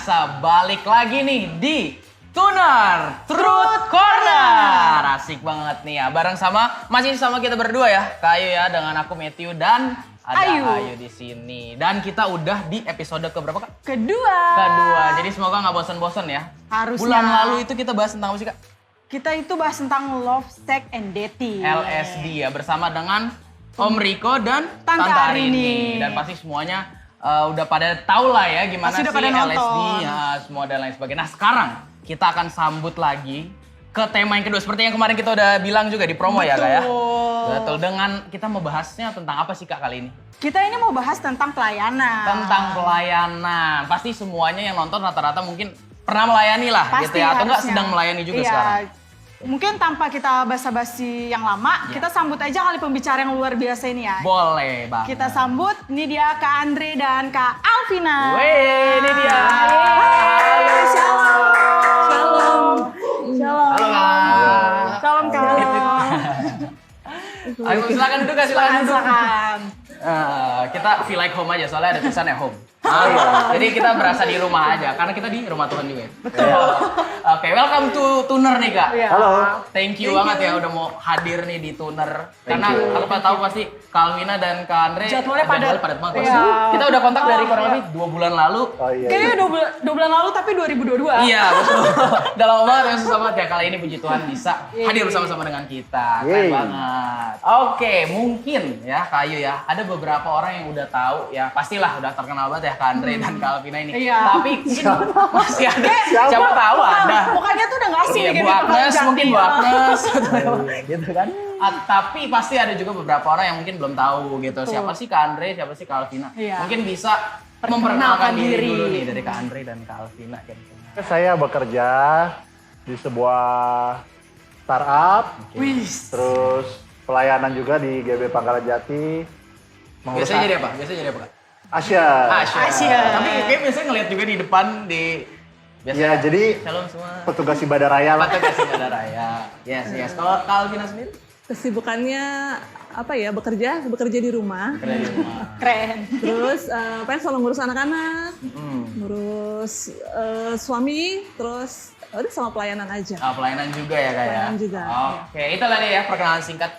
biasa balik lagi nih di Tuner Truth Corner. Asik banget nih ya, masih sama kita berdua ya, Kayu ya, dengan aku Matthew dan ada Ayu di sini. Dan kita udah di episode keberapa Kak? Kedua. Jadi semoga nggak bosan-bosan ya. Harusnya. Bulan lalu itu kita bahas tentang apa sih Kak? Kita itu bahas tentang love, sex, and dating. LSD ya, bersama dengan Om Riko dan Tante Arini. Dan pasti semuanya udah pada tahu lah ya gimana pasti sih LSD ya, semua dan lain sebagainya. Nah sekarang kita akan sambut lagi ke tema yang kedua. Seperti yang kemarin kita udah bilang juga di promo. Betul. Ya Kak ya. Betul, dengan kita mau bahasnya tentang apa sih Kak kali ini? Kita ini mau bahas tentang pelayanan. Tentang pelayanan. Pasti semuanya yang nonton rata-rata mungkin pernah melayani lah. Pasti, gitu ya. Atau enggak harusnya. sedang melayani juga Iya. sekarang. Mungkin tanpa kita basa-basi yang lama, kita sambut aja kali pembicara yang luar biasa ini ya. Boleh banget. Kita sambut, ini dia Kak Andre dan Kak Alvina. Wih, ini dia. Hai, shalom. Halo Kak. Shalom Kak. Ayo silakan duduk Kak, silakan duduk. Silakan. Kita feel like home aja, soalnya ada tulisannya home. Jadi kita berasa di rumah aja, karena kita di rumah Tuhan juga ya. Betul. Oke, welcome to Tuner nih Kak. Iya. Halo. Thank you banget ya udah mau hadir nih di Tuner. Karena aku tahu pasti Kalvina dan Kak Andre Jadwalnya padat. banget. Iya. Kita udah kontak dari kurang lebih 2 bulan lalu. Oh iya. Kayaknya 2 bulan lalu tapi 2022. Iya, betul. Udah lama banget ya, susah banget ya. Kali ini puji Tuhan bisa hadir bersama-sama dengan kita. Keren Yeay. banget. Oke, mungkin ya Kayu ya, ada beberapa orang yang udah tahu ya, pastilah udah terkenal banget ya Kak Andre dan Kak Alvina ini. Iya. Tapi mungkin masih ada, siapa tahu ada. Mukanya tuh udah gak asing Iya, nih, Bu kayak Agnes, gitu. mungkin Bu Agnes, Iya. gitu kan. Tapi pasti ada juga beberapa orang yang mungkin belum tahu gitu. Siapa sih Kak Andre, siapa sih Kak Alvina. Iya. Mungkin bisa memperkenalkan diri dulu nih dari Kak Andre dan Kak Alvina. Saya bekerja di sebuah startup, terus pelayanan juga di GB Pangkalan Jati. Biasanya jadi apa? Biasanya jadi apa Kak? Asia. Asia. Tapi kayak biasanya ngeliat juga di depan di Ya, jadi Shalom semua. petugas ibadah raya lah. Patut kasih pada raya. Yes. Kalau Kak Alvina sendiri? Kesibukannya apa ya, bekerja di rumah. Kerja di rumah. Keren. Terus pengen selalu ngurus anak-anak, Hmm. ngurus suami, terus udah sama pelayanan aja. Pelayanan juga ya Kak ya? Pelayanan juga, Oke, itu tadi ya perkenalan singkat.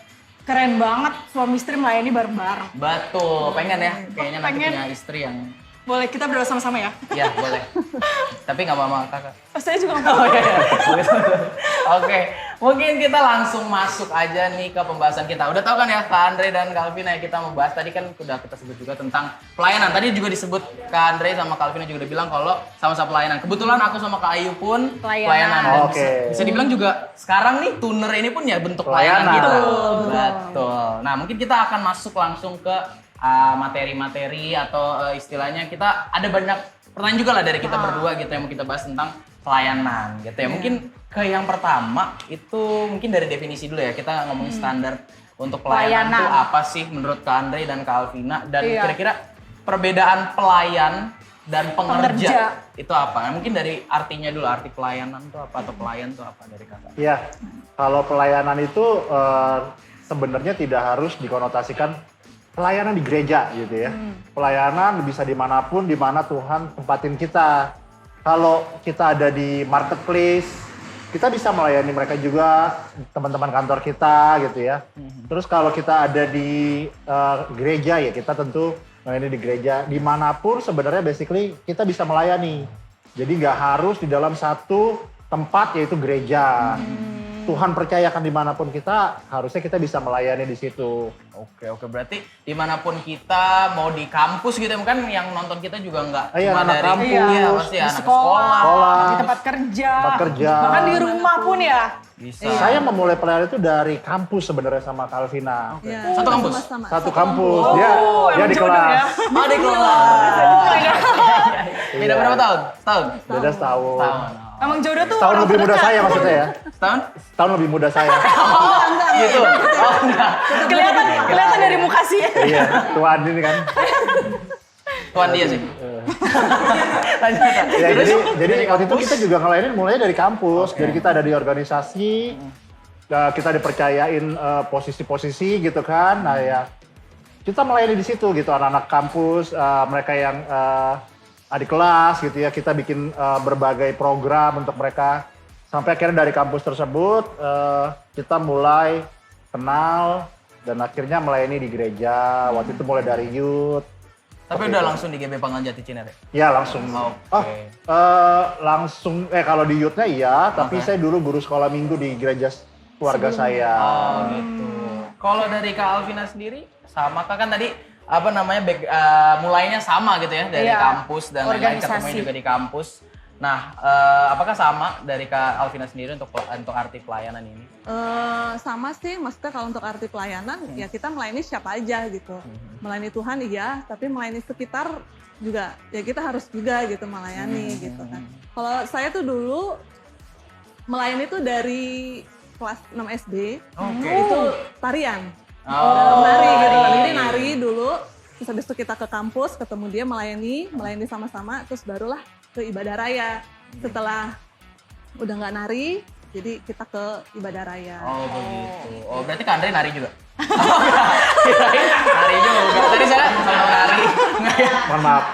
Keren banget suami istri melayani bareng-bareng. Betul, pengen ya. Kayaknya nanti Pengen. punya istri yang... Boleh kita berdoa sama-sama ya? Ya, boleh. Tapi nggak mau sama kakak. Saya juga mau. Oke, mungkin kita langsung masuk aja nih ke pembahasan kita. Udah tahu kan ya Kak Andre dan Kak Alvina ya, kita membahas tadi kan udah kita sebut juga tentang pelayanan. Tadi juga disebut Kak Andre sama Kak Alvina juga udah bilang kalau sama-sama pelayanan. Kebetulan aku sama Kak Ayu pun pelayanan. Dan Oke. bisa dibilang juga sekarang nih Tuner ini pun ya bentuk pelayanan kita. Betul. Nah mungkin kita akan masuk langsung ke materi-materi atau istilahnya kita ada banyak pertanyaan juga lah dari kita berdua gitu yang mau kita bahas tentang pelayanan gitu ya. Mungkin ke yang pertama itu mungkin dari definisi dulu ya. Kita ngomongin standar untuk pelayanan itu apa sih menurut Kak Andre dan Kak Alvina, dan kira-kira perbedaan pelayan dan pengerja itu apa? Nah, mungkin dari artinya dulu, arti pelayanan itu apa atau pelayan itu apa dari Kakak? Iya, kalau pelayanan itu sebenarnya tidak harus dikonotasikan pelayanan di gereja gitu ya. Pelayanan bisa dimanapun, di mana Tuhan tempatin kita. Kalau kita ada di marketplace, kita bisa melayani mereka juga, teman-teman kantor kita gitu ya. Terus kalau kita ada di gereja ya, kita tentu melayani di gereja. Dimanapun sebenarnya basically kita bisa melayani. Jadi nggak harus di dalam satu tempat yaitu gereja. Tuhan percayakan dimanapun kita, harusnya kita bisa melayani di situ. Oke, berarti dimanapun kita, mau di kampus gitu ya, kan yang nonton kita juga nggak Iya, cuma anak dari kampus. iya, pasti Di anak sekolah, Sekolah. di tempat kerja, Bahkan di rumah pun ya. bisa. Saya memulai pelayanan itu dari kampus sebenarnya sama Calvina. Ya, Satu kampus? sama-sama. Satu kampus, Oh, dia emang di jodoh kelas. ya. Oh, di kelas. Beda berapa tahun? Setahun? Beda setahun. Setahun. Emang jodoh tuh Setahun orang lebih muda terdekat. saya maksudnya ya. Setahun? Setahun lebih muda saya. Gitu. Oh, enggak. Kelihatan dari muka sih. Iya, Tuhan ini kan. Tuan dia sih. Lanjut. Ya, jadi waktu itu kita juga ngelayanin mulai dari kampus. Jadi kita ada di organisasi, kita dipercayain posisi-posisi gitu kan. Nah ya, kita melayani di situ gitu, anak-anak kampus, mereka yang adik kelas gitu ya, kita bikin berbagai program untuk mereka. Sampai akhirnya dari kampus tersebut kita mulai kenal dan akhirnya melayani di gereja. Waktu itu mulai dari youth. Tapi udah langsung di GB Pangkalan Jati Cinere? Ya langsung. Oke. Langsung kalau di youth-nya iya, tapi saya dulu guru sekolah minggu di gereja keluarga saya. Oh gitu. Kalau dari Kak Alvina sendiri, sama Kak kan tadi mulainya sama gitu ya dari Iya, kampus dan lain-lain, organisasi. ketemunya juga di kampus. Nah, apakah sama dari Kak Alvina sendiri untuk arti pelayanan ini? Sama sih, maksudnya kalau untuk arti pelayanan ya kita melayani siapa aja gitu. Melayani Tuhan iya, tapi melayani sekitar juga ya kita harus juga gitu melayani gitu kan. Kalau saya tuh dulu melayani tuh dari kelas 6 SD, itu tarian. Nari gitu kan. Jadi nari dulu, terus habis itu kita ke kampus, ketemu dia melayani sama-sama, terus barulah ke ibadah raya. Setelah udah nggak nari, jadi kita ke ibadah raya. Oh begitu. Oh berarti Kak Andre nari juga? Oh enggak, kirain nari juga. Tadi saya sama nari. Mohon maaf.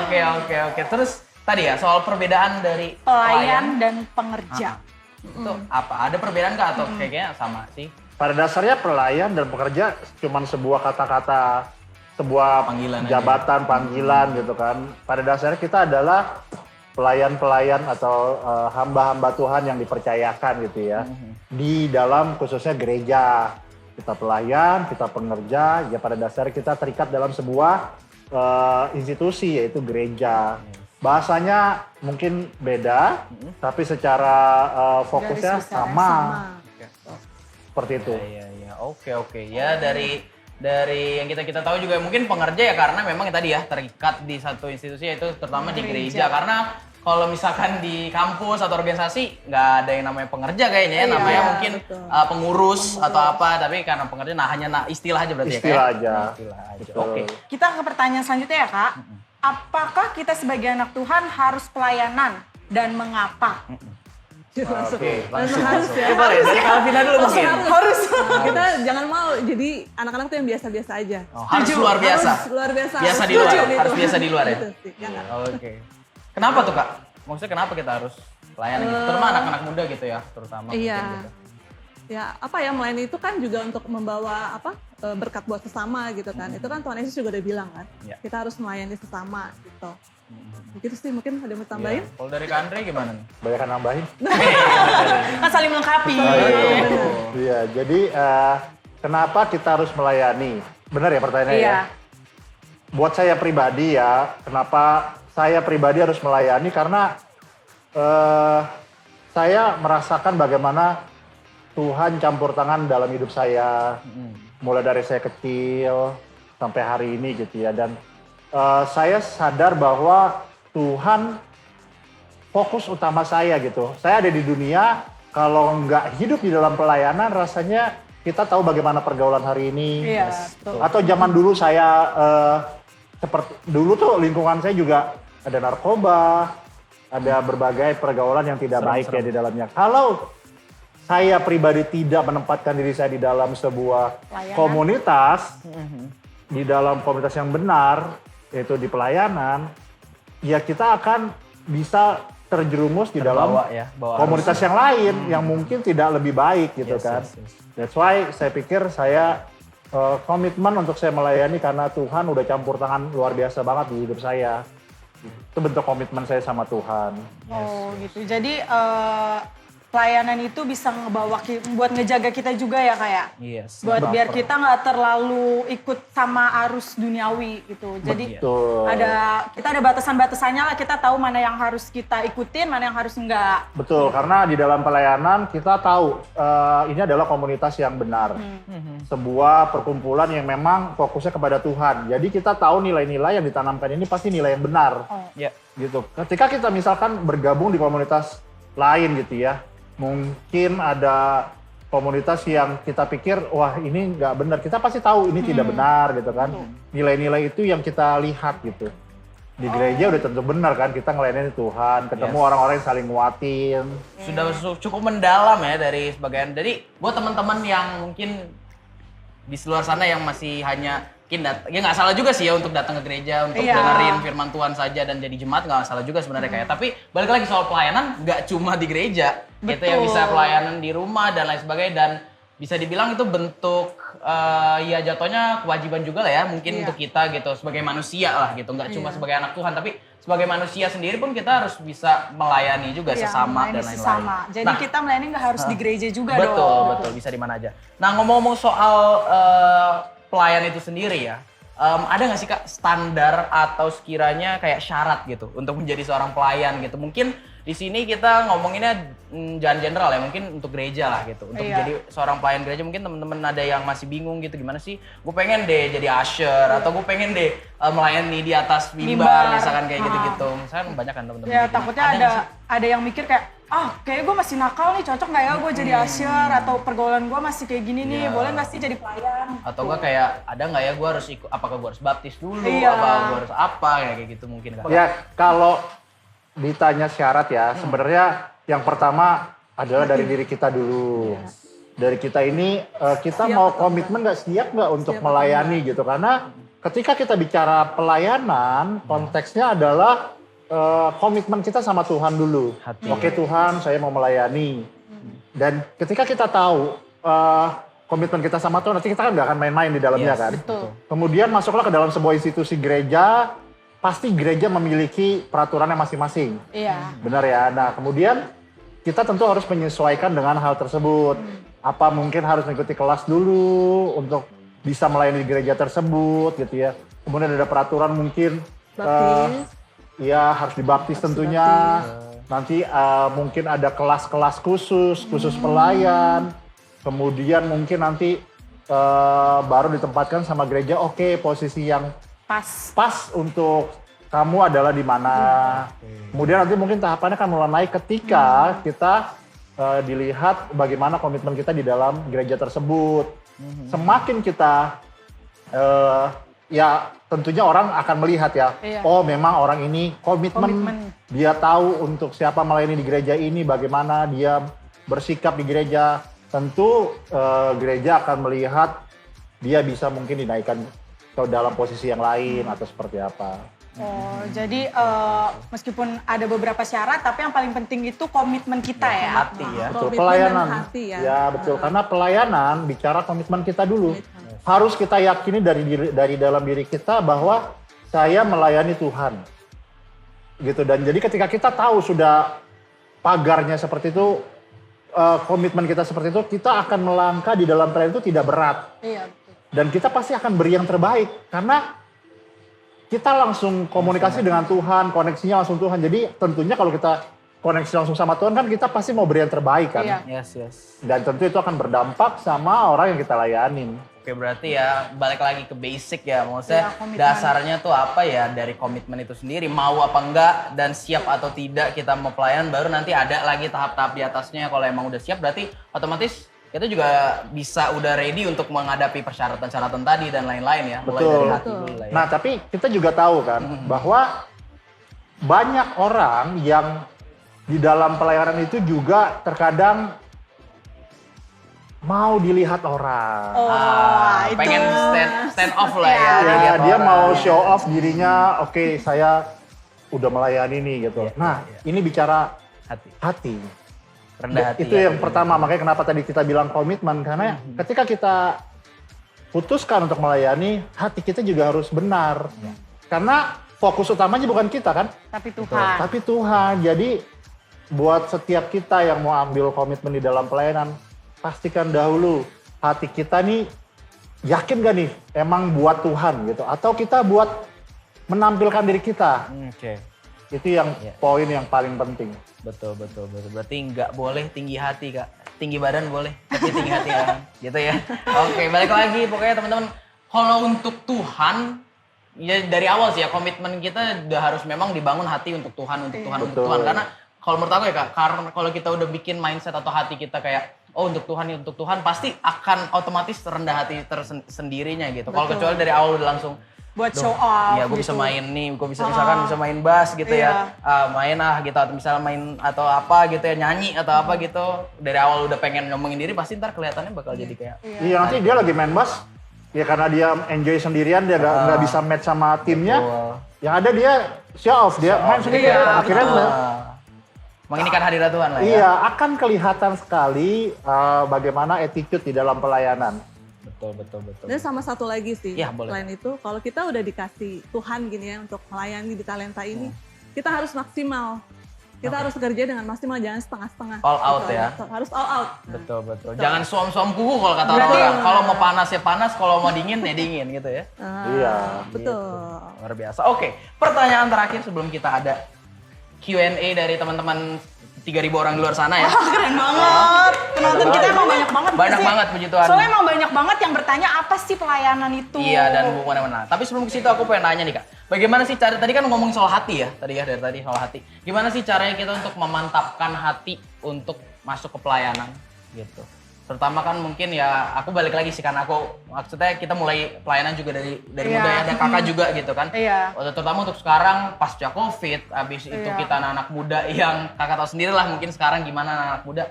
Oke. Terus tadi ya soal perbedaan dari Pelayan dan pengerja. itu apa? Ada perbedaan nggak atau kayaknya sama sih? Pada dasarnya pelayan dan pekerja cuman sebuah kata-kata, sebuah Panggilan aja. jabatan, panggilan gitu kan. Pada dasarnya kita adalah pelayan-pelayan atau hamba-hamba Tuhan yang dipercayakan gitu ya. Di dalam khususnya gereja. Kita pelayan, kita pengerja, ya pada dasarnya kita terikat dalam sebuah institusi yaitu gereja. Bahasanya mungkin beda, tapi secara fokusnya Garis besarnya sama. sama. Seperti itu. Iya. Oke. Ya dari yang kita tahu juga mungkin pengerja ya karena memang tadi ya terikat di satu institusi yaitu terutama di gereja. Karena kalau misalkan di kampus atau organisasi nggak ada yang namanya pengerja kayaknya ya, namanya mungkin pengurus atau apa, tapi karena pengerja hanya istilah aja berarti Istilah ya aja. Istilah aja. Betul. Oke. Kita ke pertanyaan selanjutnya ya Kak. Apakah kita sebagai anak Tuhan harus pelayanan dan mengapa? Oke, Langsung langsung. harus ya. Coba ya, dari Kalvina dulu mungkin. Harus. Kita jangan mau jadi anak-anak tuh yang biasa-biasa aja. Oh, harus luar biasa. Harus luar biasa. Biasa di Setuju luar, gitu. harus biasa di luar ya? Gitu sih, ya nggak? Oke. Kenapa tuh Kak? Maksudnya kenapa kita harus pelayanan gitu? Terutama anak-anak muda gitu ya, terutama. Iya. mungkin gitu. Ya apa ya, melayani itu kan juga untuk membawa berkat buat sesama gitu kan. Itu kan Tuhan Yesus juga udah bilang kan. Iya. Kita harus melayani sesama gitu. Begitu sih, mungkin ada yang mau tambahin? Iya. Kalau dari Kak Andre gimana nih? Banyak yang nambahin. Kan saling melengkapi. Iya, jadi kenapa kita harus melayani? Benar ya pertanyaannya Iya. ya? Buat saya pribadi ya, kenapa saya pribadi harus melayani? Karena saya merasakan bagaimana Tuhan campur tangan dalam hidup saya. Mulai dari saya kecil sampai hari ini gitu ya. Dan saya sadar bahwa Tuhan fokus utama saya gitu. Saya ada di dunia, kalau nggak hidup di dalam pelayanan rasanya kita tahu bagaimana pergaulan hari ini. Iya, betul. Atau zaman dulu saya, seperti dulu tuh lingkungan saya juga ada narkoba, ada berbagai pergaulan yang tidak baik ya di dalamnya. Kalau saya pribadi tidak menempatkan diri saya di dalam sebuah Pelayanan. komunitas, di dalam komunitas yang benar, yaitu di pelayanan, ya kita akan bisa terjerumus di dalam bawa komunitas yang lain yang mungkin tidak lebih baik gitu Yes, kan. yes. That's why saya pikir saya komitmen untuk saya melayani karena Tuhan udah campur tangan luar biasa banget di hidup saya. Itu bentuk komitmen saya sama Tuhan. Oh gitu. Jadi pelayanan itu bisa buat ngejaga kita juga ya kayak. Yes. Buat biar kita nggak terlalu ikut sama arus duniawi gitu. Jadi Betul. kita ada batasan-batasannya lah, kita tahu mana yang harus kita ikutin, mana yang harus enggak. Betul, karena di dalam pelayanan kita tahu ini adalah komunitas yang benar. Sebuah perkumpulan yang memang fokusnya kepada Tuhan. Jadi kita tahu nilai-nilai yang ditanamkan ini pasti nilai yang benar. Ya. Gitu. Ketika kita misalkan bergabung di komunitas lain gitu ya, mungkin ada komunitas yang kita pikir, wah ini nggak benar. Kita pasti tahu ini tidak benar gitu kan. Nilai-nilai itu yang kita lihat gitu. Di gereja udah tentu benar kan, kita ngelayanin Tuhan, ketemu Yes. orang-orang yang saling nguatin. Sudah cukup mendalam ya dari sebagian. Jadi buat teman-teman yang mungkin di luar sana yang masih hanya mungkin ya nggak salah juga sih ya untuk datang ke gereja untuk Iya. dengerin firman Tuhan saja dan jadi jemaat, nggak salah juga sebenarnya kayak. Tapi balik lagi soal pelayanan nggak cuma di gereja, gitu ya, Betul. bisa pelayanan di rumah dan lain sebagainya, dan bisa dibilang itu bentuk ya jatuhnya kewajiban juga lah ya mungkin Iya. untuk kita gitu sebagai manusia lah gitu, nggak cuma Iya. sebagai anak Tuhan tapi sebagai manusia sendiri pun kita harus bisa melayani juga Iya, sesama melayani dan lain-lain. sesama. Jadi kita melayani nggak harus di gereja juga betul, dong. betul, bisa di mana aja. Nah, ngomong-ngomong soal pelayan itu sendiri ya, ada nggak sih Kak standar atau sekiranya kayak syarat gitu untuk menjadi seorang pelayan gitu? Mungkin di sini kita ngomonginnya jangan general ya, mungkin untuk gereja lah gitu. Untuk Iya. jadi seorang pelayan gereja mungkin teman-teman ada yang masih bingung gitu, gimana sih? Gue pengen deh jadi usher atau gue pengen deh melayani di atas mimbar Mimbar. misalkan kayak gitu-gitu. Misalkan banyak kan teman-teman. Ya gitu. takutnya nggak sih? ada yang mikir kayak, kayaknya gue masih nakal nih, cocok nggak ya gue jadi usher, atau pergaulan gue masih kayak gini nih, Iya. boleh nggak sih jadi pelayan? Atau gue kayak ada nggak ya gue harus ikut, apakah gue harus baptis dulu, Iya. apa gue harus apa kayak gitu mungkin Kak. Ya kalau ditanya syarat ya, sebenarnya yang pertama adalah dari diri kita dulu. Dari kita ini kita Siap mau atau komitmen nggak, siap nggak untuk Siap atau melayani gitu. Karena ketika kita bicara pelayanan, konteksnya adalah komitmen kita sama Tuhan dulu. Hati. Oke Tuhan, saya mau melayani. Dan ketika kita tahu komitmen kita sama Tuhan, nanti kita kan nggak akan main-main di dalamnya Yes, kan. Betul. Kemudian masuklah ke dalam sebuah institusi gereja, pasti gereja memiliki peraturannya masing-masing. Iya. Benar ya? Nah kemudian kita tentu harus menyesuaikan dengan hal tersebut. Apa mungkin harus mengikuti kelas dulu untuk bisa melayani di gereja tersebut gitu ya. Kemudian ada peraturan mungkin Baptis. ya harus dibaptis tentunya. Nanti mungkin ada kelas-kelas khusus pelayan. Kemudian mungkin nanti baru ditempatkan sama gereja, oke, posisi yang pas untuk kamu adalah di mana. Kemudian nanti mungkin tahapannya akan mulai naik ketika kita dilihat bagaimana komitmen kita di dalam gereja tersebut. Semakin kita ya tentunya orang akan melihat ya, Iya. oh memang orang ini komitmen, Komitmen. dia tahu untuk siapa melayani di gereja ini, bagaimana dia bersikap di gereja. Tentu gereja akan melihat dia bisa mungkin dinaikkan ke dalam posisi yang lain atau seperti apa. Oh, jadi meskipun ada beberapa syarat, tapi yang paling penting itu komitmen kita ya. Hati ya. Betul, Komitmen pelayanan. dan hati ya. Ya betul, karena pelayanan bicara komitmen kita dulu. Harus kita yakini dari dalam diri kita bahwa saya melayani Tuhan. Gitu, dan jadi ketika kita tahu sudah pagarnya seperti itu, komitmen kita seperti itu, kita akan melangkah di dalam pelayanan itu tidak berat. Iya, betul. Dan kita pasti akan beri yang terbaik. Karena kita langsung komunikasi dengan Tuhan, koneksinya langsung Tuhan. Jadi tentunya kalau kita koneksi langsung sama Tuhan kan kita pasti mau beri yang terbaik kan. Iya. Yes. Dan tentu itu akan berdampak sama orang yang kita layanin. Oke, berarti ya balik lagi ke basic ya, maksudnya Iya, komitmen. dasarnya tuh apa ya dari komitmen itu sendiri, mau apa enggak dan siap atau tidak kita mau pelayan, baru nanti ada lagi tahap-tahap di atasnya. Kalau emang udah siap berarti otomatis kita juga bisa udah ready untuk menghadapi persyaratan-syaratan tadi dan lain-lain ya. Mulai Betul. dari hati dulu lah ya. Nah tapi kita juga tahu kan bahwa banyak orang yang di dalam pelayanan itu juga terkadang mau dilihat orang. Itu. Pengen stand off lah ya. Iya. Ya, dilihat dia orang. mau show off dirinya, oke saya udah melayani nih gitu. Iya, Nah iya. ini bicara Hati. hati. Rendah hati. Itu ya. yang pertama, makanya kenapa tadi kita bilang komitmen. Karena ketika kita putuskan untuk melayani, hati kita juga harus benar. Karena fokus utamanya bukan kita kan, Tapi Tuhan. tapi Tuhan. Jadi buat setiap kita yang mau ambil komitmen di dalam pelayanan, pastikan dahulu hati kita nih yakin gak nih emang buat Tuhan gitu. Atau kita buat menampilkan diri kita. Oke. Itu yang Iya. poin yang paling penting. Betul. Berarti nggak boleh tinggi hati Kak. Tinggi badan boleh, tapi tinggi hati kan. Gitu ya. Oke, balik lagi pokoknya teman-teman. Kalau untuk Tuhan, ya dari awal sih ya komitmen kita udah harus memang dibangun hati untuk Tuhan, untuk Tuhan, untuk Betul. Tuhan. Karena kalau menurut aku ya Kak, karena kalau kita udah bikin mindset atau hati kita kayak oh untuk Tuhan ya untuk Tuhan, pasti akan otomatis rendah hati tersendirinya gitu. Kalau Betul. kecuali dari awal udah langsung Buat show off. iya, gue bisa gitu. main nih, gue bisa misalkan bisa main bass gitu ya, main gitu atau misalnya main atau apa gitu ya, nyanyi atau apa gitu. Dari awal udah pengen ngomongin diri, pasti ntar kelihatannya bakal jadi kayak Iya nanti dia lagi main bass, Ya karena dia enjoy sendirian, dia nggak bisa match sama timnya. Betul. Yang ada dia show off, dia main sendirian. Iya, Akhirnya Menginikan hadirat Tuhan lah ya. iya, akan kelihatan sekali bagaimana attitude di dalam pelayanan. Betul. Dan sama satu lagi sih, Ya, boleh. selain itu kalau kita udah dikasih Tuhan gini ya untuk melayani di talenta ini, kita harus maksimal. Kita harus kerja dengan maksimal, jangan setengah-setengah. All out Gitu. ya. Harus all out. Betul. Jangan suam-suam kuku kalau kata orang-orang. Kalau mau panas ya panas, kalau mau dingin ya dingin gitu ya. Iya. Betul. Luar biasa. Oke, pertanyaan terakhir sebelum kita ada Q&A dari teman-teman 3.000 orang di luar sana ya. Keren banget. Penonton kita emang banyak banget. Banyak sih. banget, puji Tuhan. Soalnya emang banyak banget yang bertanya apa sih pelayanan itu. Iya, dan hubungannya mana. Tapi sebelum ke situ aku pengen nanya nih Kak. Bagaimana sih cara, tadi kan ngomongin soal hati ya, dari tadi soal hati. Gimana sih caranya kita untuk memantapkan hati untuk masuk ke pelayanan gitu. Terutama kan mungkin ya, aku balik lagi sih, karena aku maksudnya kita mulai pelayanan juga dari Iya. muda ya, ada kakak juga gitu kan. Iya. Terutama untuk sekarang pasca Covid, habis itu Iya. kita anak-anak muda yang kakak tahu sendiri lah mungkin sekarang gimana anak muda.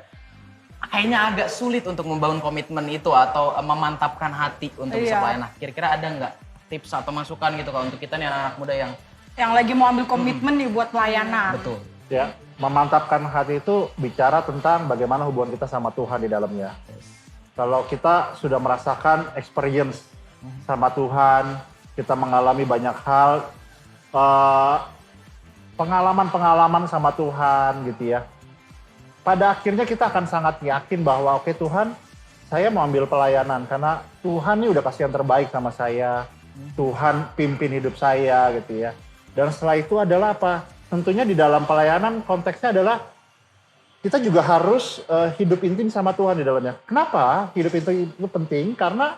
Kayaknya agak sulit untuk membangun komitmen itu atau memantapkan hati untuk bisa Iya. pelayanan. Kira-kira ada nggak tips atau masukan gitu kalau untuk kita nih anak-anak muda yang Yang lagi mau ambil komitmen nih buat pelayanan. betul. Ya, memantapkan hati itu bicara tentang bagaimana hubungan kita sama Tuhan di dalamnya. Kalau kita sudah merasakan experience sama Tuhan, kita mengalami banyak hal, pengalaman-pengalaman sama Tuhan gitu ya. Pada akhirnya kita akan sangat yakin bahwa oke Tuhan, saya mau ambil pelayanan karena Tuhan ini udah kasih yang terbaik sama saya. Tuhan pimpin hidup saya gitu ya. Dan setelah itu adalah apa? Tentunya di dalam pelayanan konteksnya adalah kita juga harus hidup intim sama Tuhan di dalamnya. Kenapa hidup intim itu penting? Karena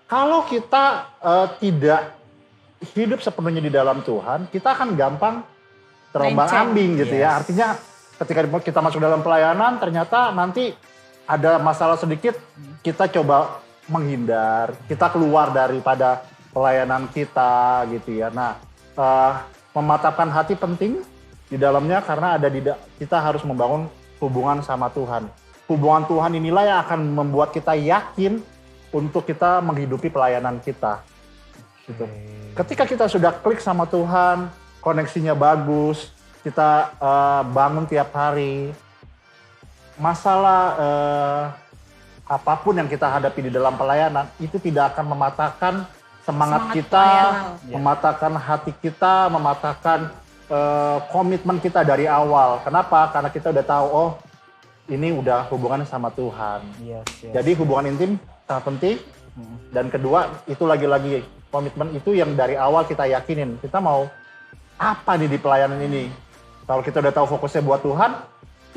kalau kita tidak hidup sepenuhnya di dalam Tuhan, kita akan gampang terombang-ambing gitu ya. Yes. Artinya ketika kita masuk dalam pelayanan, ternyata nanti ada masalah sedikit, kita coba menghindar, kita keluar daripada pelayanan kita gitu ya. Nah, mematapkan hati penting di dalamnya karena kita harus membangun hubungan sama Tuhan. Hubungan Tuhan inilah yang akan membuat kita yakin untuk kita menghidupi pelayanan kita. Gitu. Ketika kita sudah klik sama Tuhan, koneksinya bagus, kita bangun tiap hari, masalah apapun yang kita hadapi di dalam pelayanan itu tidak akan mematahkan semangat kita, mematahkan hati kita, mematahkan komitmen kita dari awal. Kenapa? Karena kita udah tahu, oh ini udah hubungannya sama Tuhan. Yes. Jadi hubungan intim sangat penting. Dan kedua, itu lagi-lagi komitmen itu yang dari awal kita yakinin. Kita mau apa nih di pelayanan ini? Kalau kita udah tahu fokusnya buat Tuhan,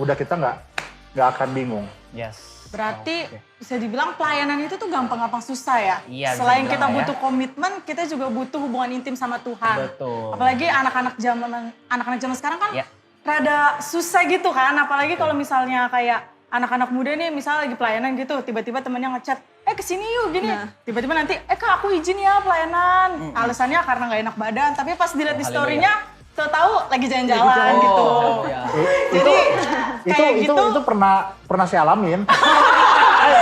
udah kita nggak akan bingung. Yes. Berarti bisa dibilang pelayanan itu tuh gampang-gampang susah ya. Iya, bisa Selain dibilang kita ya. butuh komitmen, kita juga butuh hubungan intim sama Tuhan. Betul. Apalagi anak-anak zaman sekarang kan Ya. rada susah gitu kan. Apalagi kalau misalnya kayak anak-anak muda nih misalnya lagi pelayanan gitu, tiba-tiba temennya ngechat, kesini yuk gini. Tiba-tiba nanti, Kak aku izin ya pelayanan. Alasannya karena nggak enak badan, tapi pas dilihat di story-nya, tahu lagi jalan-jalan gitu. Ya. Jadi kayak gitu. Itu pernah saya alamin.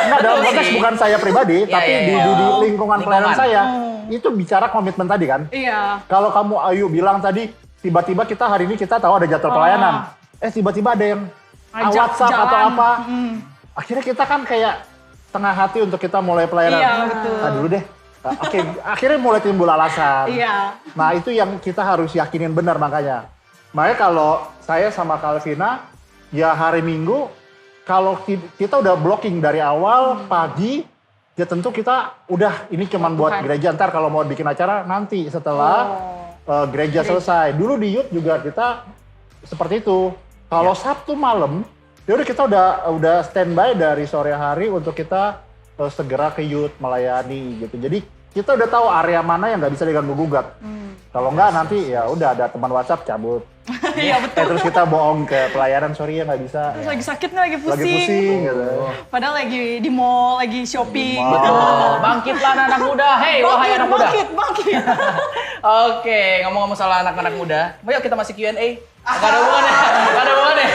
Nah, dalam konteks bukan saya pribadi, Iya, tapi iya, di iya. lingkungan pelayanan saya, itu bicara komitmen tadi kan. Iya. Kalau kamu Ayu bilang tadi, tiba-tiba kita hari ini kita tahu ada jadwal pelayanan. Tiba-tiba ada yang Ajak WhatsApp atau jalan. apa. Akhirnya kita kan kayak tengah hati untuk kita mulai pelayanan. Iya, betul. Dulu deh. Oke, akhirnya mulai timbul alasan. Iya. Nah itu yang kita harus yakinin benar makanya. Makanya kalau saya sama Calvina, ya hari Minggu, kalau kita udah blocking dari awal, pagi, ya tentu kita udah ini cuman buat gereja. Ntar kalau mau bikin acara nanti setelah gereja selesai. Dulu di youth juga kita seperti itu. Kalau Sabtu malam, ya udah kita udah standby dari sore hari untuk kita segera ke youth melayani gitu. Jadi kita udah tahu area mana yang nggak bisa diganggu gugat. Kalau nggak nanti ya udah ada teman WhatsApp cabut. Iya betul. Terus kita bohong ke pelayanan, sorry ya nggak bisa. Terus lagi sakit nih, lagi pusing. Lagi pusing gitu. Padahal lagi di mall, lagi shopping. Betul. Bangkitlah anak muda. Hei, wahai anak muda. Bangkit. Oke, ngomong-ngomong soal anak-anak muda, yuk kita masih Q&A. Gak ada hubungannya, gak ada hubungannya.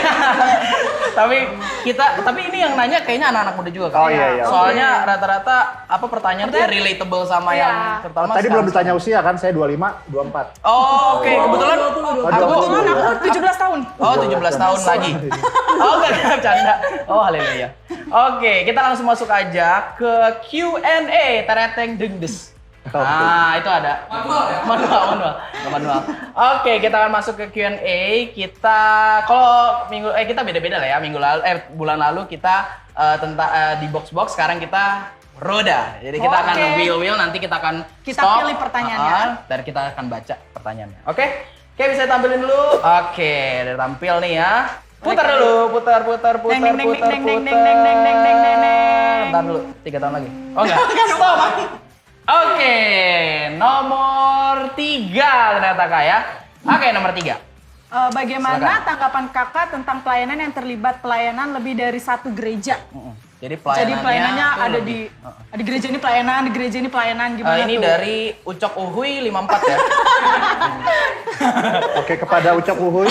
tapi ini yang nanya kayaknya anak-anak muda juga kan. Oh, iya. Soalnya rata-rata pertanyaan tuh relatable sama yang terutama Tadi belum ditanya usia kan, saya 25, 24. Oh, oke. Kebetulan Kebetulan aku 17 tahun. Oh, 17 tahun lagi. Oh, enggak bercanda. Oh, haleluya. Oke, kita langsung masuk aja ke Q&A. Tereteng dengdes. Nah, itu ada. Manual. Oke, kita akan masuk ke Q&A. Kita beda-beda lah ya. Bulan lalu kita di box-box, sekarang kita roda. Jadi kita akan wheel, nanti kita akan stop. Pilih pertanyaannya. Dan kita akan baca pertanyaannya. Oke, bisa tampilin dulu. Oke, udah tampil nih ya. Putar dulu, putar. Bentar dulu, 3 tahun lagi. Oh enggak? Stop. Oke, nomor 3 ternyata Kak ya. Oke, nomor 3. Bagaimana Silakan. tanggapan kakak tentang pelayanan yang terlibat pelayanan lebih dari satu gereja? Jadi Jadi pelayanannya tuh ada lebih. di gereja ini pelayanan, di gereja ini pelayanan gimana Ini tuh? dari Ucok Uhuy 54 ya. Oke, kepada Ucap Uhuy.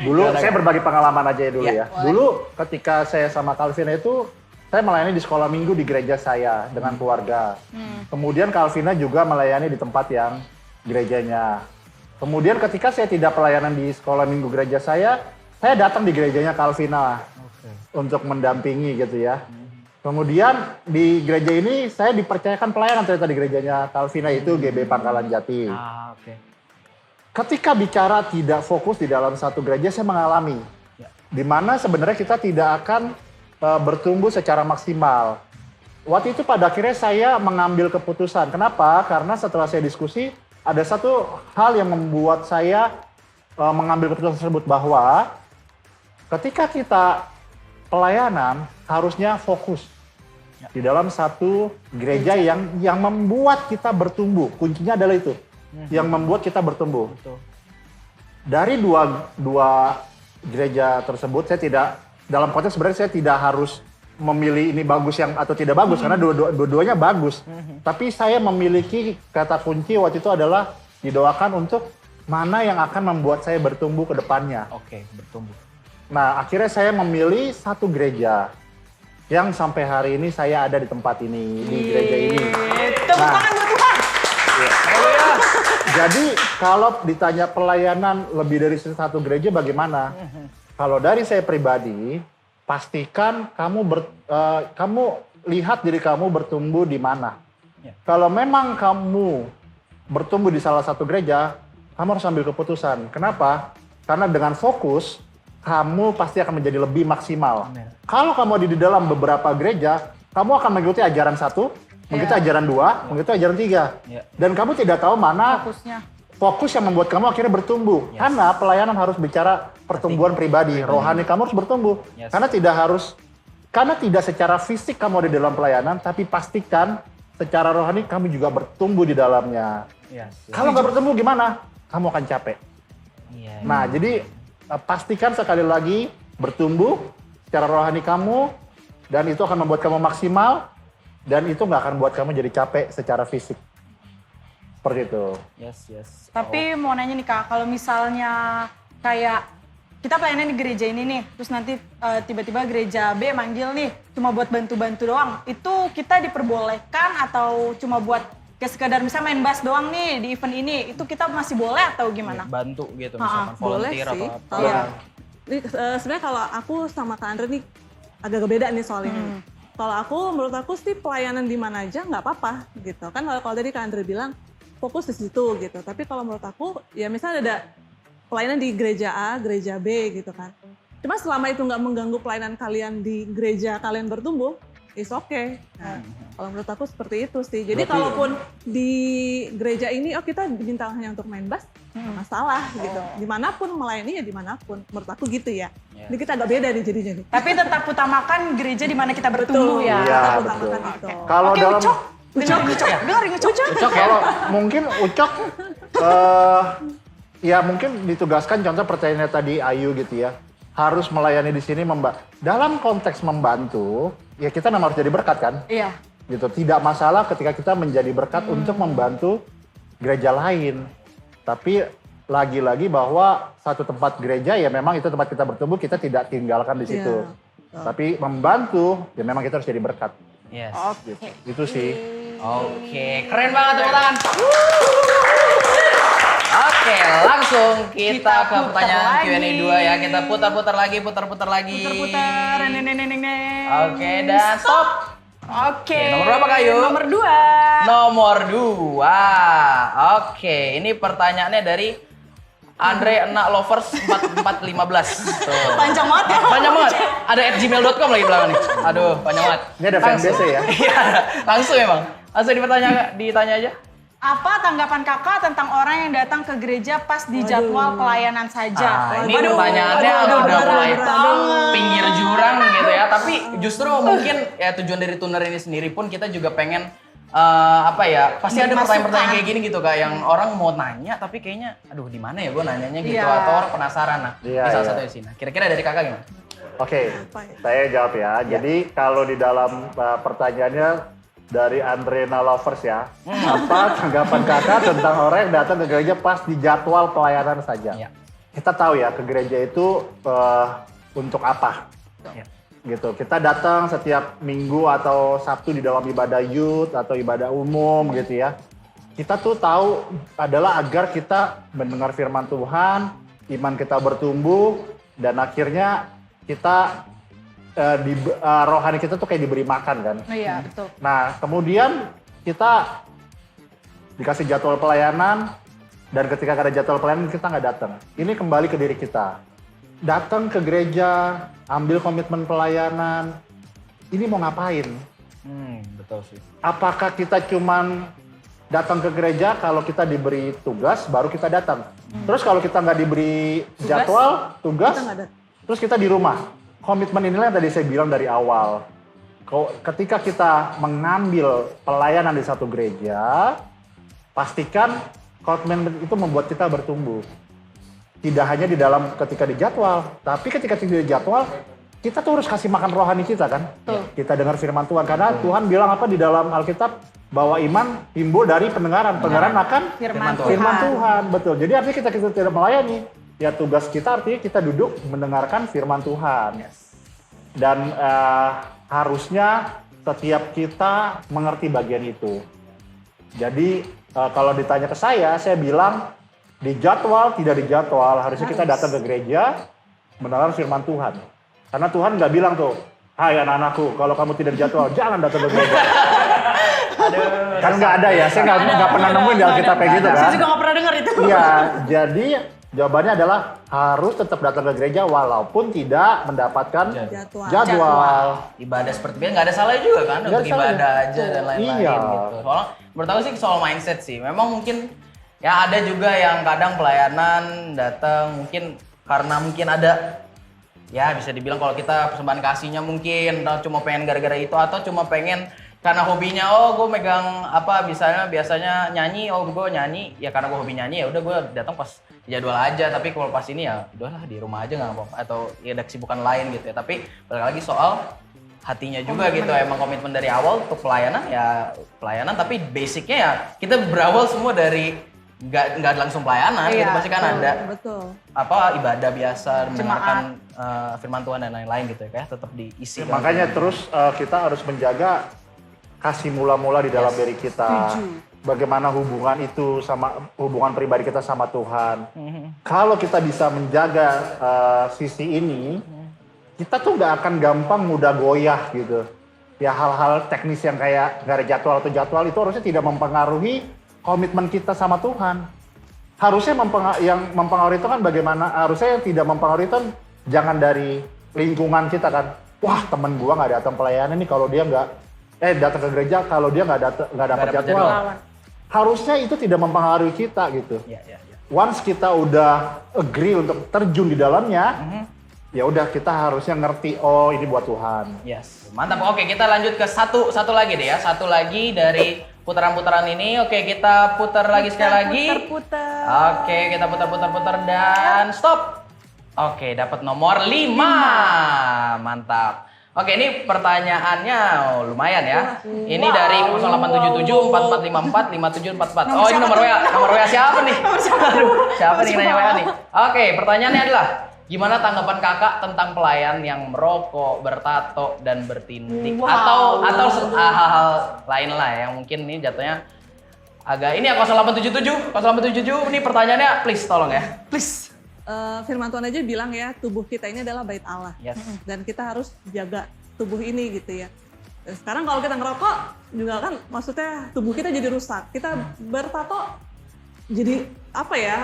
Dulu saya berbagi pengalaman aja dulu ya. Dulu ketika saya sama Calvina itu, saya melayani di sekolah minggu di gereja saya dengan keluarga. Kemudian Calvina juga melayani di tempat yang gerejanya. Kemudian ketika saya tidak pelayanan di sekolah minggu gereja saya datang di gerejanya Calvina untuk mendampingi gitu ya. Kemudian di gereja ini saya dipercayakan pelayanan ternyata di gerejanya Calvina itu GB Pangkalan Jati. Ketika bicara tidak fokus di dalam satu gereja, saya mengalami di mana sebenarnya kita tidak akan bertumbuh secara maksimal. Waktu itu pada akhirnya saya mengambil keputusan. Kenapa? Karena setelah saya diskusi, ada satu hal yang membuat saya mengambil keputusan tersebut bahwa ketika kita pelayanan harusnya fokus di dalam satu gereja yang membuat kita bertumbuh. Kuncinya adalah itu, yang membuat kita bertumbuh. Dari dua gereja tersebut, saya tidak, dalam konteks sebenarnya saya tidak harus memilih ini bagus atau tidak bagus, karena dua-duanya bagus. Tapi saya memiliki kata kunci waktu itu adalah didoakan untuk mana yang akan membuat saya bertumbuh ke depannya. Oke, bertumbuh. Nah, akhirnya saya memilih satu gereja yang sampai hari ini saya ada di tempat ini, di gereja ini. Tepuk tangan buat Tuhan. Jadi kalau ditanya pelayanan lebih dari satu gereja bagaimana? Kalau dari saya pribadi, pastikan kamu lihat diri kamu bertumbuh di mana. Kalau memang kamu bertumbuh di salah satu gereja, kamu harus ambil keputusan. Kenapa? Karena dengan fokus, kamu pasti akan menjadi lebih maksimal. Kalau kamu ada di dalam beberapa gereja, kamu akan mengikuti ajaran 1, mengikuti ajaran 2, mengikuti ajaran 3. Dan kamu tidak tahu mana fokus yang membuat kamu akhirnya bertumbuh. Karena pelayanan harus bicara pertumbuhan pribadi, rohani kamu harus bertumbuh. Karena tidak secara fisik kamu ada di dalam pelayanan, tapi pastikan secara rohani kamu juga bertumbuh di dalamnya. Kalau nggak bertumbuh gimana? Kamu akan capek. Nah, jadi pastikan sekali lagi bertumbuh secara rohani kamu, dan itu akan membuat kamu maksimal, dan itu nggak akan buat kamu jadi capek secara fisik. Seperti itu. Tapi mau nanya nih Kak, kalau misalnya kayak kita pelayanan di gereja ini nih, terus nanti tiba-tiba gereja B manggil nih, cuma buat bantu-bantu doang, itu kita diperbolehkan atau cuma buat kayak sekadar misalnya main bass doang nih di event ini, itu kita masih boleh atau gimana? Bantu gitu misalkan volunteer boleh sih. atau apa. Kalau sebenarnya kalau aku sama Kak Andre nih agak beda nih soal ini. Kalau menurut aku sih pelayanan di mana aja nggak apa-apa gitu. Kan kalau tadi Kak Andre bilang fokus di situ gitu. Tapi kalau menurut aku ya misalnya ada pelayanan di gereja A, gereja B gitu kan. Cuma selama itu nggak mengganggu pelayanan kalian di gereja kalian bertumbuh, it's okay. Nah, kalau menurut aku seperti itu sih. Jadi kalaupun di gereja ini, kita diminta hanya untuk main bass, nggak masalah gitu. Dimanapun melayani ya dimanapun. Menurut aku gitu ya. Ini kita agak beda nih jadinya nih. Tapi tetap utamakan gereja di mana kita bertumbuh ya. Iya, Tetap betul. utamakan itu. Kalau dalam Dengerin Ucok. kalau mungkin Ucok ya mungkin ditugaskan, contoh pertanyaannya tadi Ayu gitu ya, harus melayani di sini dalam konteks membantu, ya kita memang harus jadi berkat kan? Iya. Gitu. Tidak masalah ketika kita menjadi berkat untuk membantu gereja lain. Tapi lagi-lagi bahwa satu tempat gereja ya memang itu tempat kita bertumbuh, kita tidak tinggalkan di situ. Iya. Tapi membantu ya memang kita harus jadi berkat. Yes. Gitu. Itu sih. Oke, keren banget tepuk tangan. Oke, langsung kita ke putar pertanyaan lagi. Q&A 2 ya. Kita putar-putar lagi, putar-putar lagi. Putar-putar, neng. Oke, dan stop. Oke. Nomor berapa, Kayu? Nomor 2. Nomor 2. Oke, ini pertanyaannya dari Andre Enak Lovers 4415. Tuh. Panjang banget ya. Panjang banget. Ada @gmail.com lagi belakang nih. Aduh, panjang banget. Ini ada fanbase ya? Iya, langsung emang. Langsung ditanya aja. Apa tanggapan kakak tentang orang yang datang ke gereja pas di jadwal pelayanan saja? Ini pertanyaannya udah mulai banget. pinggir jurang gitu ya. Tapi justru mungkin ya tujuan dari tuner ini sendiri pun kita juga pengen apa ya, pasti ada Masukan. pertanyaan-pertanyaan kayak gini gitu Kak, yang orang mau nanya tapi kayaknya aduh di mana ya gue nanyanya gitu, Iya. atau orang penasaran. Nah, Iya, ini salah iya. satu di sini. Kira-kira dari Kakak gimana? Oke, Apa ya? saya jawab ya. Jadi kalau di dalam pertanyaannya dari Andrena Lovers ya, apa tanggapan kakak tentang orang yang datang ke gereja pas di jadwal pelayanan saja? Iya. Kita tahu ya ke gereja itu untuk apa? Iya. Gitu. Kita datang setiap minggu atau Sabtu di dalam ibadah youth atau ibadah umum gitu ya. Kita tuh tahu adalah agar kita mendengar firman Tuhan, iman kita bertumbuh, dan akhirnya kita rohani kita tuh kayak diberi makan kan. Iya, betul. Nah kemudian kita dikasih jadwal pelayanan, dan ketika ada jadwal pelayanan kita nggak datang. Ini kembali ke diri kita. Datang ke gereja, ambil komitmen pelayanan, ini mau ngapain? Betul sih. Apakah kita cuman datang ke gereja kalau kita diberi tugas baru kita datang? Terus kalau kita nggak diberi jadwal, tugas, Kita nggak ada. terus kita di rumah. Komitmen inilah yang tadi saya bilang dari awal. Ketika kita mengambil pelayanan di satu gereja, pastikan komitmen itu membuat kita bertumbuh. Tidak hanya di dalam ketika dijadwal, tapi ketika tidak dijadwal, kita tuh harus kasih makan rohani kita kan. Betul. Kita dengar firman Tuhan, karena Tuhan bilang apa di dalam Alkitab, bahwa iman timbul dari pendengaran. Pendengaran akan Firman firman Tuhan. Betul. Jadi artinya kita tidak melayani, ya tugas kita artinya kita duduk mendengarkan firman Tuhan. Dan harusnya setiap kita mengerti bagian itu. Jadi kalau ditanya ke saya bilang dijadwal, tidak dijadwal, harusnya kita datang ke gereja mendengar firman Tuhan. Karena Tuhan nggak bilang tuh, hai anak-anakku, kalau kamu tidak dijadwal, jangan datang ke gereja. Kan nggak ada ya, saya nggak pernah nemuin di Alkitab kayak gitu kan. Saya juga nggak pernah dengar itu. Iya, jadi jawabannya adalah harus tetap datang ke gereja walaupun tidak mendapatkan jadwal. Ibadah seperti biasa nggak ada salah juga kan Nggak untuk ada salah. ibadah aja dan lain-lain Iya. gitu. Soalnya menurut aku sih soal mindset sih. Memang mungkin ya ada juga yang kadang pelayanan datang mungkin karena mungkin ada ya bisa dibilang kalau kita persembahan kasihnya mungkin atau cuma pengen gara-gara itu atau cuma pengen karena hobinya, oh gue megang apa biasanya nyanyi, oh gue nyanyi ya karena gue hobi nyanyi ya udah gue datang pas jadwal aja, tapi kalau pas ini ya udahlah di rumah aja nggak apa-apa atau ya ada kesibukan lain gitu ya. Tapi balik lagi soal hatinya juga gitu, emang komitmen dari awal untuk pelayanan ya pelayanan, tapi basicnya ya kita berawal semua dari nggak langsung pelayanan gitu, Iya, pasti kan ada Betul. apa ibadah biasa mendengarkan firman Tuhan dan lain-lain gitu ya, kayak tetap diisi. Makanya terus kita harus menjaga kasih mula-mula di dalam diri kita. Bagaimana hubungan itu sama hubungan pribadi kita sama Tuhan. Kalau kita bisa menjaga sisi ini, kita tuh nggak akan gampang mudah goyah gitu. Ya hal-hal teknis yang kayak nggak ada jadwal atau jadwal itu harusnya tidak mempengaruhi komitmen kita sama Tuhan. Harusnya yang mempengaruhi itu kan bagaimana, harusnya yang tidak mempengaruhi itu kan jangan dari lingkungan kita kan. Wah temen gua nggak datang pelayanan nih kalau dia datang ke gereja kalau dia nggak dapat jadwal. Harusnya itu tidak mempengaruhi kita gitu. Ya. Once kita udah agree untuk terjun di dalamnya, ya udah kita harusnya ngerti, oh ini buat Tuhan. Yes, mantap. Oke, kita lanjut ke satu lagi deh ya. Satu lagi dari putaran-putaran ini. Oke, kita putar lagi sekali lagi. Putar. Oke, kita putar dan stop. Oke, dapat nomor 5. Mantap. Oke, ini pertanyaannya lumayan ya. Ini dari 0877 4454 5744. Oh, ini nomor WA siapa nih? Aduh, siapa nih yang nanya WA nih? Oke, pertanyaannya adalah gimana tanggapan kakak tentang pelayan yang merokok, bertato, dan bertindik? Atau hal-hal lain lah yang mungkin ini jatuhnya agak ini ya 0877 ini pertanyaannya please tolong ya. Please. Firman Tuhan aja bilang ya, tubuh kita ini adalah bait Allah. Yes. Dan kita harus jaga tubuh ini gitu ya. Dan sekarang kalau kita ngerokok juga kan maksudnya tubuh kita jadi rusak. Kita bertato jadi apa ya,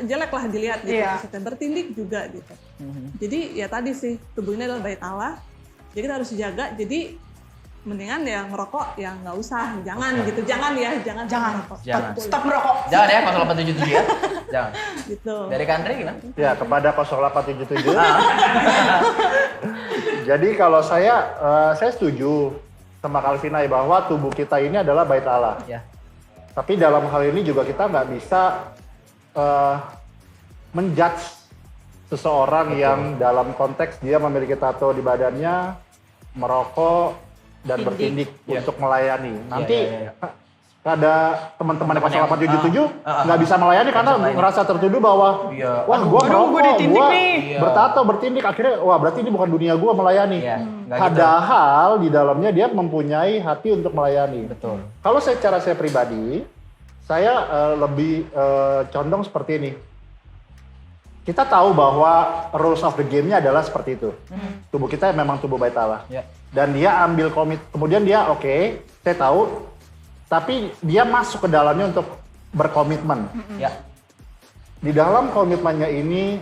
jelek lah dilihat gitu. Iya. Maksudnya bertindik juga gitu. Jadi ya tadi sih, tubuh ini adalah bait Allah. Jadi kita harus jaga. Jadi mendingan ya ngerokok ya nggak usah, jangan gitu, jangan merokok. Jangan. Stop merokok. Jangan ya 0877 ya. Jangan. Gitu. Dari Kandre gimana? Ya, kepada 0877. Jadi kalau saya setuju sama Calvina bahwa tubuh kita ini adalah bait Allah. Ya. Tapi dalam hal ini juga kita nggak bisa menjudge seseorang yang dalam konteks dia memiliki tato di badannya, merokok, dan bertindik untuk melayani. Nanti ada teman-teman 0877 nggak bisa melayani karena merasa tertuduh bahwa wah gue merokok, gue bertato, bertindik, akhirnya wah berarti ini bukan dunia gue melayani. Padahal di dalamnya dia mempunyai hati untuk melayani. Betul. Kalau secara saya pribadi, saya lebih condong seperti ini. Kita tahu bahwa rules of the game-nya adalah seperti itu. Tubuh kita memang tubuh bait Allah. Dan dia ambil komit, kemudian dia oke, saya tahu, tapi dia masuk ke dalamnya untuk berkomitmen. Di dalam komitmennya ini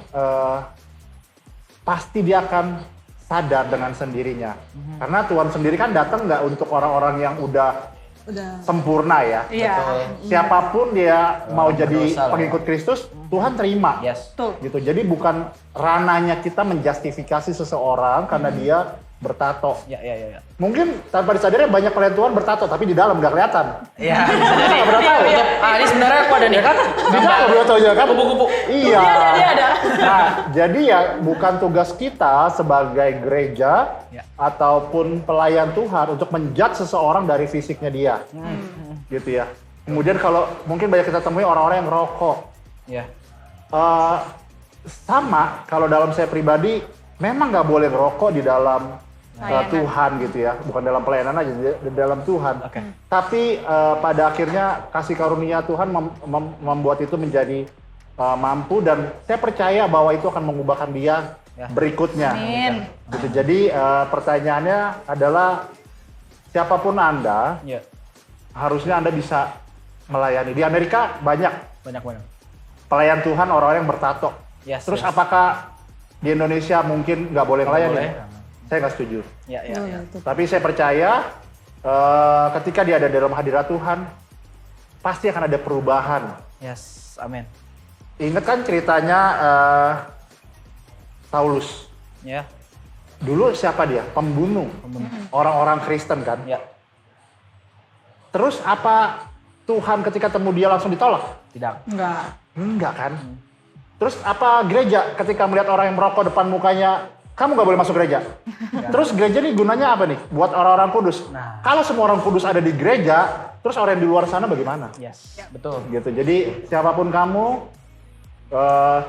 pasti dia akan sadar dengan sendirinya. Karena Tuhan sendiri kan datang nggak untuk orang-orang yang udah sempurna ya. Siapapun dia mau jadi pengikut Kristus, Tuhan terima. Gitu. Jadi bukan ranahnya kita menjustifikasi seseorang karena dia bertato. Mungkin tanpa disadari banyak pelayan Tuhan bertato tapi di dalam nggak kelihatan. Iya, bisa jadi. Ini sebenarnya aku ada nih kan. Kan? Kupu-kupu. Iya. Dia ada. Nah, jadi ya bukan tugas kita sebagai gereja ataupun pelayan Tuhan untuk menjudge seseorang dari fisiknya dia. Gitu ya. Kemudian kalau mungkin banyak kita temui orang-orang yang ngerokok. Sama kalau dalam saya pribadi memang nggak boleh ngerokok di dalam Tuhan gitu ya, bukan dalam pelayanan aja, di dalam Tuhan. Tapi pada akhirnya kasih karunia Tuhan membuat itu menjadi mampu dan saya percaya bahwa itu akan mengubahkan dia berikutnya. Gitu. Jadi pertanyaannya adalah siapapun Anda, harusnya Anda bisa melayani. Di Amerika banyak pelayan Tuhan orang-orang yang bertato. Terus apakah di Indonesia mungkin nggak boleh melayani? Saya nggak setuju. Tapi saya percaya ketika dia ada dalam hadirat Tuhan, pasti akan ada perubahan. Amin. Ingat kan ceritanya Saulus? Dulu siapa dia? Pembunuh. Orang-orang Kristen kan? Terus apa Tuhan ketika temu dia langsung ditolak? Tidak. Enggak kan? Terus apa gereja ketika melihat orang yang merokok depan mukanya, kamu nggak boleh masuk gereja? Terus gereja ini gunanya apa nih? Buat orang-orang kudus. Kalau semua orang kudus ada di gereja, terus orang yang di luar sana bagaimana? Betul. Gitu. Jadi siapapun kamu,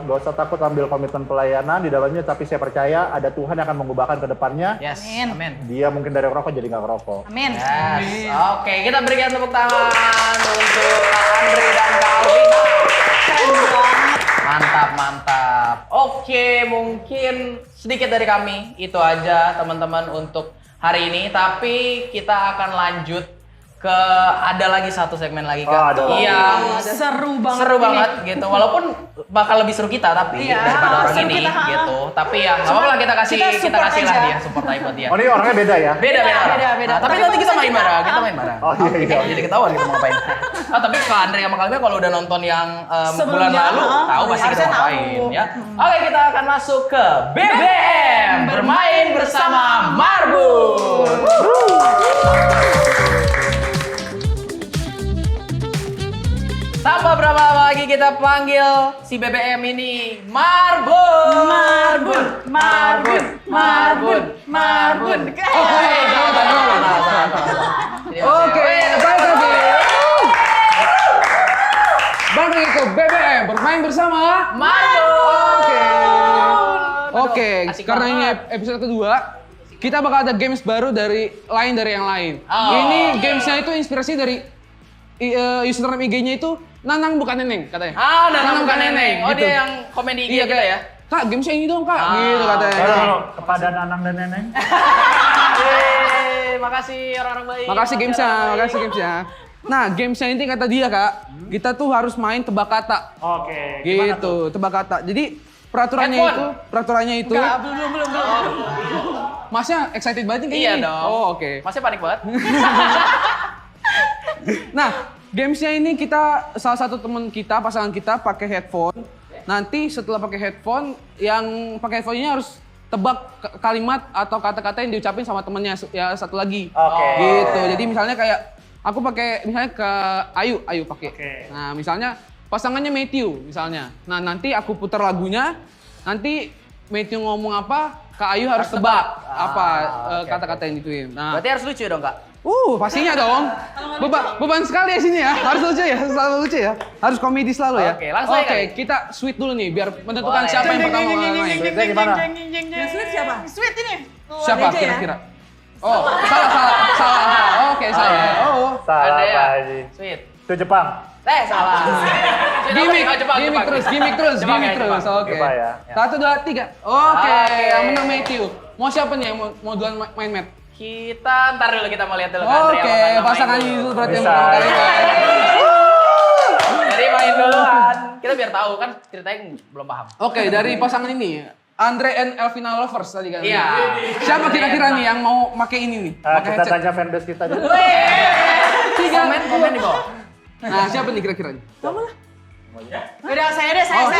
gak usah takut ambil komitmen pelayanan di dalamnya, tapi saya percaya ada Tuhan yang akan mengubahkan ke depannya. Amin. Dia mungkin dari rokok jadi nggak ngerokok. Amin. Oke, kita berikan tepuk tangan untuk Kak Andre dan Kak Alvina. Keren banget. Mantap. Oke, mungkin sedikit dari kami. Itu aja teman-teman untuk hari ini. Tapi kita akan lanjut ke ada lagi satu segmen lagi Kak. Iya. Seru banget. Seru banget gitu. Walaupun bakal lebih seru kita tapi daripada orang ini gitu. Tapi ya nggak apa-apa lah kita kasih lah dia support aja buat dia. Oh ini orangnya beda ya? Beda. Nah, tapi nanti kita main bareng, Oh iya. Jadi ketahuan kita mau ngapain. Tapi Kak Andre sama Kak Alvina kalau udah nonton yang bulan lalu tahu pasti kita mau ngapain ya. Oke, kita akan masuk ke BBM bermain bersama Marbun. Tambah berapa lama lagi kita panggil si BBM ini Marbun. Marbun, Marbun, Marbun, Marbun. Oke, baik lagi. Balik lagi ke BBM, bermain bersama Marbun. Oke, asik karena ini banget. episode kedua, kita bakal ada games baru dari yang lain. Oh. Ini gamesnya itu inspirasi dari username IG-nya itu Nanang bukan Neneng katanya. Nanang bukan Neneng. Oh, gitu. dia yang komen di IG Iya, kita ya. Kak, gamesnya ini dong kak, gitu katanya. Halo, kepada Nanang dan Neneng. Makasih orang-orang baik. Makasih gamesnya. Nah, gamesnya ini kata dia kak, kita tuh harus main tebak kata. Oke, gimana Gitu, tebak kata. Jadi peraturannya itu. Enggak, belum. Masnya excited banget nih kayaknya. Iya nih. dong. Oh, oke. Masih panik banget. Nah, gamesnya ini kita salah satu teman kita, pasangan kita pakai headphone. Nanti setelah pakai headphone, yang pakai headphone ini harus tebak kalimat atau kata-kata yang diucapin sama temennya ya satu lagi. Oke. Gitu. Jadi misalnya kayak aku pakai misalnya ke Ayu pakai. Oke. Nah, misalnya pasangannya Matthew misalnya. Nah, nanti aku putar lagunya. Nanti Matthew ngomong apa, Kak Ayu harus tebak apa oke, kata-kata yang dituin. Nah, Berarti harus lucu dong, Kak. pastinya dong. Beban sekali ya sini ya. Harus lucu ya, selalu lucu ya. Harus komedi selalu ya. Oke, langsung aja Oke, kali. kita sweet dulu nih biar menentukan Boleh. siapa yang pertama main. Sweetnya gimana? Yang sweet siapa? Sweet ini. Siapa Aja ya? kira-kira? Oh, salah. Oke, salah. Oh. Salah Ada ya? Pak Haji. Sweet. Itu Jepang. Salah. Gimik terus. Jepang. Oke. Jepang ya. 1, 2, 3. Oke, Oke. yang menang Matthew. Mau siapa nih yang mau duluan main Matt? Kita ntar dulu kita mau lihat dulu kan. Oke, pasangan ini dulu berarti yang Bisa. pertama kali main. Jadi main duluan. Kita biar tahu kan ceritanya belum paham. Oke, dari pasangan ini, Andre and Elvina Lovers tadi kan. Iya. Siapa kira-kira nih yang mau pakai ini nih? Pakai Kita headset. tanya fanbase kita dulu. Komen di bawah. Nah, siapa nih kira-kira nih? Udah, saya deh, saya. Oh,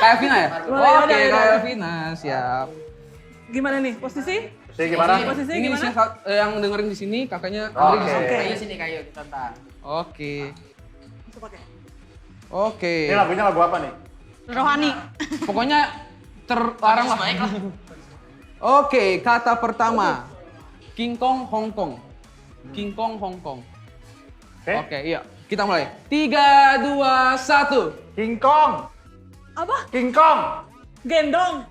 kayak Elvina ya? Boleh, Oke, boleh. kayak Elvina, siap. Gimana nih posisi? Jadi gimana? Posisinya Ini gimana? yang dengerin di sini, kakaknya Andre di sini. Oke. Kayu sini kayu kita ntar. Oke. Bisa pakai. Oke. Ini lagunya lagu apa nih? Rohani. Pokoknya terlarang lah. Baik lah. Oke, kata pertama. King Kong Hong Kong. King Kong Hong Kong. Oke. Oke, iya. Kita mulai. 3, 2, 1. King Kong. Apa? King Kong. Gendong.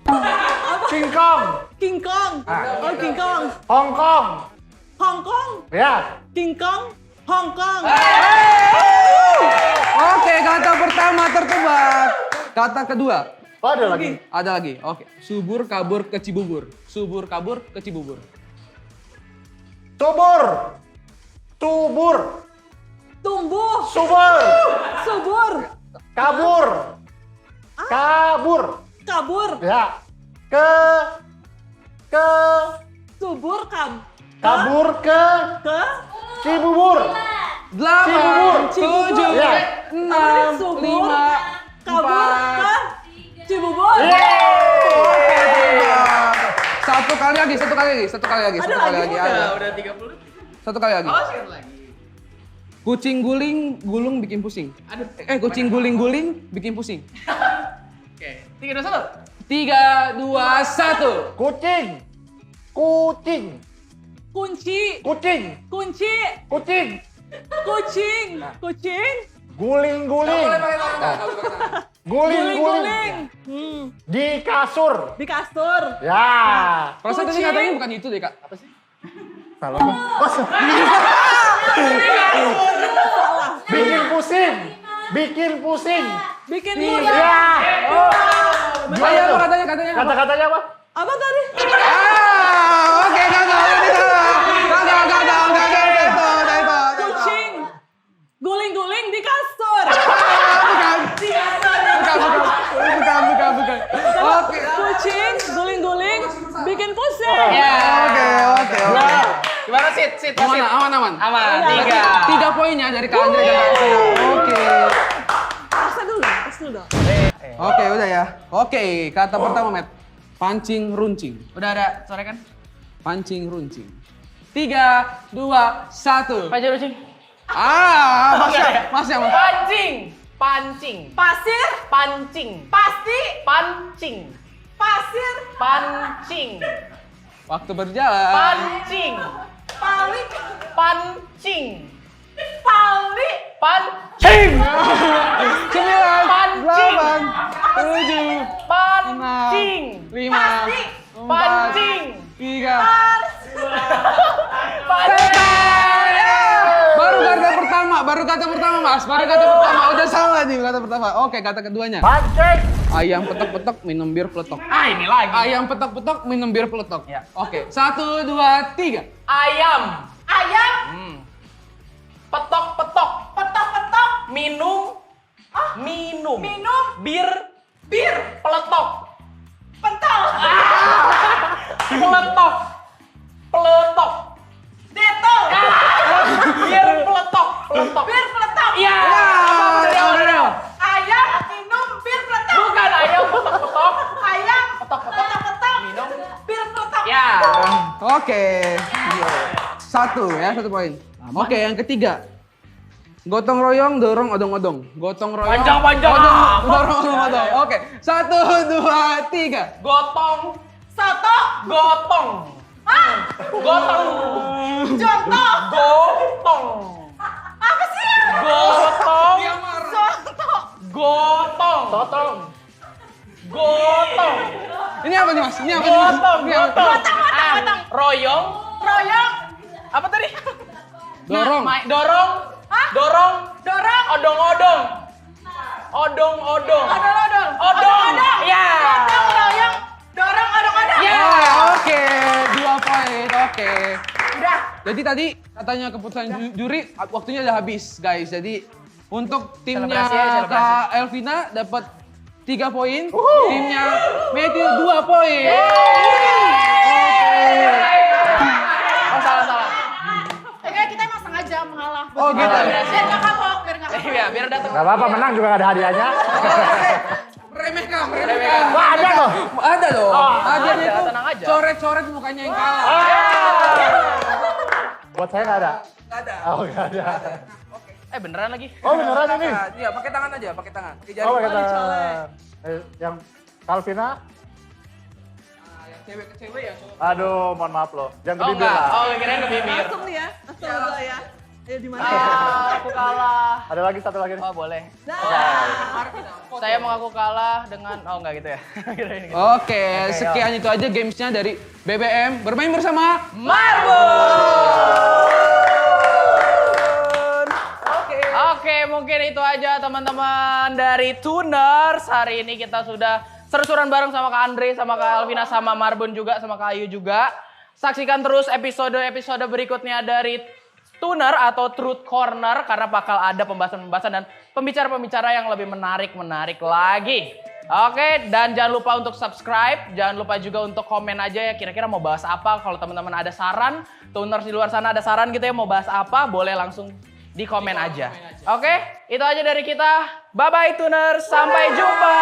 King Kong. King Kong. Oh, King Kong. Hong Kong. Hong Kong. Ya. King Kong. Hong Kong. Oke, kata pertama tertebak. Kata kedua. Oh, ada lagi. Ada lagi. Oke. Subur kabur ke Cibubur. Subur kabur ke Cibubur. Subur. Subur. Tumbuh. Subur. Subur. Kabur. Kabur. Kabur. Ya. Subur Kabur ke ke Cibubur. 8, Cibubur. 7, Ya. 6, Subur. 5, kabur ke Cibubur. Satu kali lagi. Satu kali lagi. Ada. Udah 30. Satu kali lagi. Oh, sekali lagi. Kucing guling, gulung bikin pusing. Aduh. Kucing guling bikin pusing. Oke. 3, 2, 1. 3, 2, 1. Kucing. Kucing. Kunci. Kucing. Kunci. Kucing. Kucing. Kucing. Guling-guling. Guling-guling. Di kasur. Di kasur. Ya. Perasaan tadi Kucing. katanya bukan itu deh, Kak. Apa sih? Salah. Bikin pusing. Bikin pusing. Bikin Iya. murah. Ya. Ayo, apa katanya apa? Kata-katanya apa? Apa tadi? Oke, gagal. Kucing. Guling-guling di kasur. Bukan. Oke. Kucing guling-guling bikin pusing. Ya. Oke. Gimana sit? Aman. Aman. 3 poinnya dari Kak Andre dan Kak Alvina. Oke. Tes dulu dong. Oke, udah ya. Oke, kata pertama, Matt. Pancing runcing. Udah ada sore kan? Pancing runcing. 3, 2, 1. Pancing runcing. Masnya. Pancing. Pancing. Pasir. Pancing. Pasti. Pancing. Pasir. Pancing. Waktu berjalan. Pancing. Palik. Pancing. Pali. Pancing. 9, Pancing. 8, 7, Pancing. 5, Pasti. 4, Pancing. 3. Pancing. Baru kata pertama Mas, baru kata pertama. Udah salah nih kata pertama. Oke, kata keduanya. Pancing. Ayam petok-petok minum bir peletok. Ah, ini lagi. Ayam petok-petok minum bir peletok. Ya. Oke, 1, 2, 3. Ayam. Ayam. Petok-petok. Petok-petok. Minum. Minum. Minum. Bir. Bir. Peletok. Pentol. Peletok. Peletok. Detol. Bir peletok. Peletok. Bir peletok. Iya. Apa dari awal? Ayam minum bir peletok. Bukan ayam petok-petok. Ayam Petok-petok. petok-petok. Minum. Bir peletok. Ya. Oke. 1 ya, 1 poin. Oke, yang ketiga. Gotong royong, dorong odong-odong. Gotong royong. Panjang-panjang. Dorong odong-odong. Oke. 1, 2, 3. Gotong. Soto. Gotong. Gotong. Contoh. Gotong. Apa sih? Gotong. Soto. Gotong. Totong. Gotong. Ini apa nih Mas? Ini apa nih Mas? Gotong. Ini apa? Gotong. Royong. Royong. Apa tadi? Dorong. Dorong. Dorong. Dorong. Odong-odong. Odong-odong. Odol-odol. Odong. Ya. Gotong royong. Dorong odong-odong. Ya. Oke, 2 poin. Oke. Udah. Jadi tadi katanya keputusan juri waktunya udah habis, guys. Jadi untuk timnya Selebrasi ya, selebrasi. Kak Elvina dapat 3 poin, timnya Matthew 2 poin. Oh, salah. Enggak, kita emang sengaja mengalah. Oh, gitu. Biar nggak kapok, biar nggak kapok. Iya, biar datang. Gak apa-apa, menang juga gak ada hadiahnya. Meremehkan. Wah, ada loh. Ada loh. Hadiahnya ada, itu tenang aja. coret-coret mukanya yang kalah. Buat saya gak ada. Nggak ada. Oh, gak ada. Beneran lagi. Oh, beneran ini? Iya, pakai tangan aja, pakai tangan. Pakai jari. Oh, kata yang Calvina. Yang cewek ke cewek ya. Aduh, mohon maaf loh. Jangan ke Oh, bibir enggak. lah. Oh, kirain ke bibir. Langsung nih ya, langsung dua ya. Ayo di mana? Aku kalah. Ada lagi satu lagi nih. Oh, boleh. Dah. Saya mengaku kalah dengan enggak gitu ya. Kirain gitu. Oke, sekian itu aja gamesnya dari BBM. Bermain bersama Oke, mungkin itu aja teman-teman dari Tuners. Hari ini kita sudah seru-seruan bareng sama Kak Andre, sama Kak Elvina, sama Marbun juga, sama Kak Ayu juga. Saksikan terus episode-episode berikutnya dari Tuner atau Truth Corner karena bakal ada pembahasan-pembahasan dan pembicara-pembicara yang lebih menarik lagi. Oke, dan jangan lupa untuk subscribe, jangan lupa juga untuk komen aja ya kira-kira mau bahas apa. Kalau teman-teman ada saran, Tuners di luar sana ada saran gitu ya mau bahas apa, boleh langsung di komen aja. Oke, itu aja dari kita. Bye-bye Tuners, sampai jumpa.